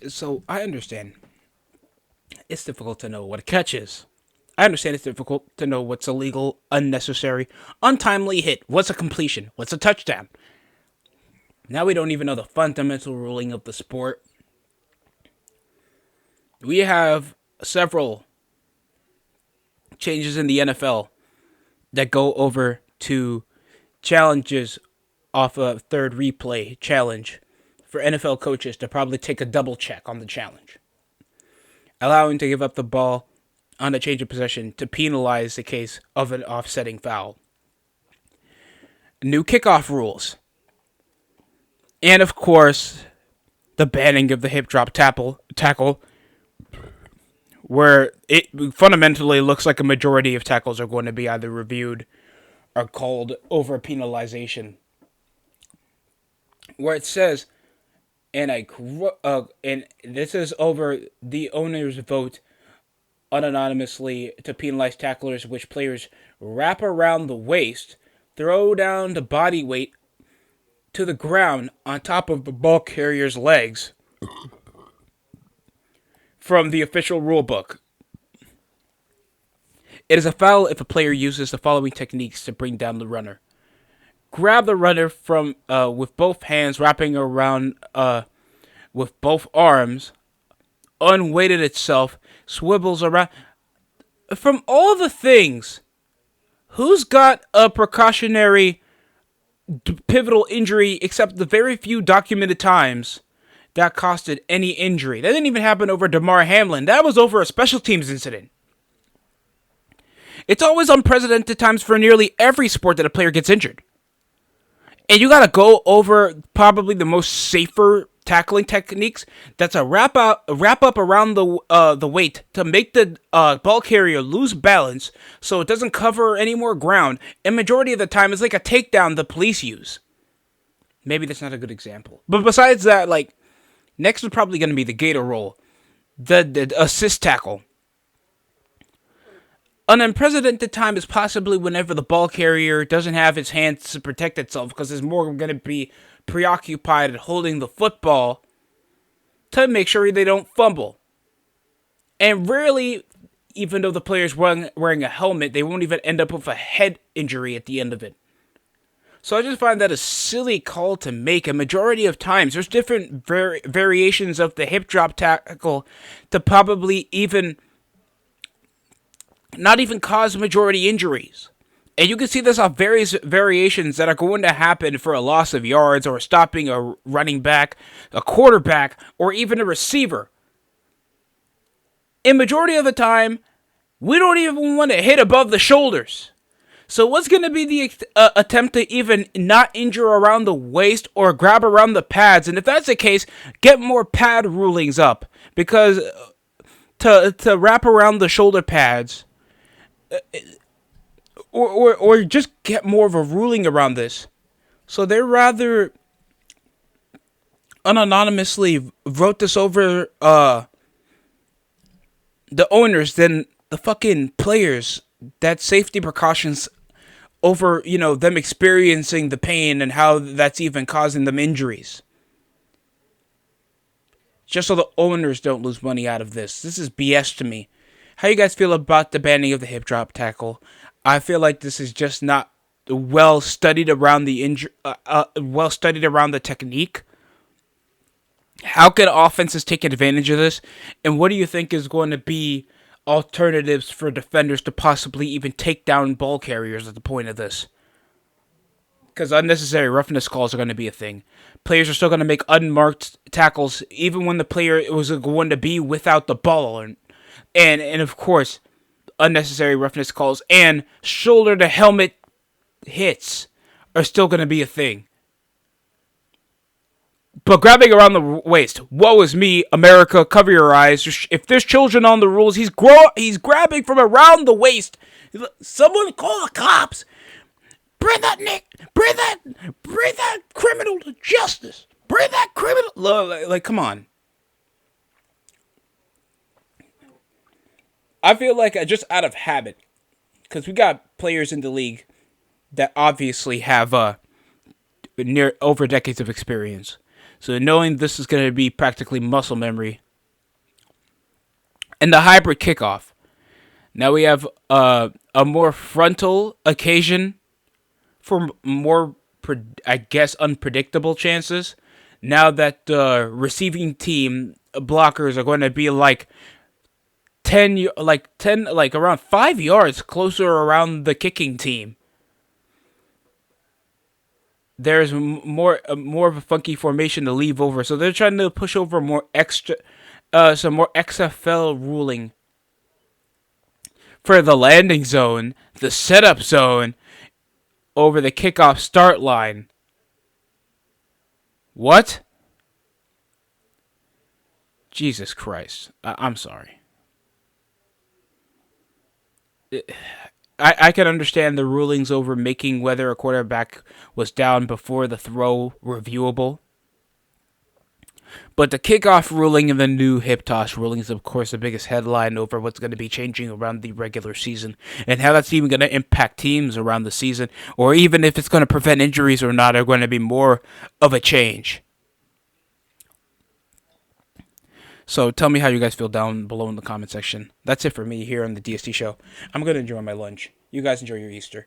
So I understand it's difficult to know what a catch is. I understand it's difficult to know what's illegal, unnecessary, untimely hit. What's a completion? What's a touchdown? Now we don't even know the fundamental ruling of the sport. We have several changes in the NFL that go over to challenges off a third replay challenge for NFL coaches to probably take a double check on the challenge, allowing to give up the ball on a change of possession to penalize the case of an offsetting foul. New kickoff rules. And of course, the banning of the hip drop tackle, where it fundamentally looks like a majority of tackles are going to be either reviewed or called over penalization. Where it says, and this is over the owner's vote unanimously to penalize tacklers which players wrap around the waist, throw down the body weight to the ground on top of the ball carrier's legs from the official rulebook. It is a foul if a player uses the following techniques to bring down the runner. Grab the runner from with both hands wrapping around with both arms, unweighted itself, swivels around. From all the things, who's got a precautionary pivotal injury except the very few documented times that costed any injury? That didn't even happen over Damar Hamlin. That was over a special teams incident. It's always unprecedented times for nearly every sport that a player gets injured. And you gotta go over probably the most safer tackling techniques. That's a wrap up around the weight to make the ball carrier lose balance, so it doesn't cover any more ground. And majority of the time, it's like a takedown the police use. Maybe that's not a good example, but besides that, like next is probably gonna be the gator roll, the assist tackle. An unprecedented time is possibly whenever the ball carrier doesn't have his hands to protect itself because it's more going to be preoccupied at holding the football to make sure they don't fumble. And rarely, even though the player's wearing a helmet, they won't even end up with a head injury at the end of it. So I just find that a silly call to make. A majority of times, there's different variations of the hip drop tackle to probably even not even cause majority injuries. And you can see this off various variations that are going to happen for a loss of yards or stopping a running back, a quarterback, or even a receiver. In majority of the time, we don't even want to hit above the shoulders. So what's going to be the attempt to even not injure around the waist or grab around the pads? And if that's the case, get more pad rulings up. Because to wrap around the shoulder pads, or just get more of a ruling around this. So they rather unanimously wrote this over the owners than the fucking players. That safety precautions over, them experiencing the pain and how that's even causing them injuries. Just so the owners don't lose money out of this. This is BS to me. How you guys feel about the banning of the hip drop tackle? I feel like this is just not well studied around well studied around the technique. How can offenses take advantage of this? And what do you think is going to be alternatives for defenders to possibly even take down ball carriers at the point of this? Because unnecessary roughness calls are going to be a thing. Players are still going to make unmarked tackles even when the player was going to be without the ball. And of course, unnecessary roughness calls and shoulder to helmet hits are still going to be a thing. But grabbing around the waist, woe is me, America, cover your eyes. If there's children on the rules, he's grabbing from around the waist. Someone call the cops. Bring that criminal to justice. Bring that criminal. Like, come on. I feel like just out of habit, because we got players in the league that obviously have near over decades of experience. So knowing this is going to be practically muscle memory. And the hybrid kickoff. Now we have a more frontal occasion for more, I guess, unpredictable chances. Now that the receiving team blockers are going to be like 10, like around 5 yards closer around the kicking team. There's more of a funky formation to leave over, so they're trying to push over some more XFL ruling for the landing zone, the setup zone, over the kickoff start line. What? Jesus Christ. I'm sorry. I can understand the rulings over making whether a quarterback was down before the throw reviewable. But the kickoff ruling and the new hip toss ruling is, of course, the biggest headline over what's going to be changing around the regular season and how that's even going to impact teams around the season, or even if it's going to prevent injuries or not, are going to be more of a change. So tell me how you guys feel down below in the comment section. That's it for me here on the DST show. I'm going to enjoy my lunch. You guys enjoy your Easter.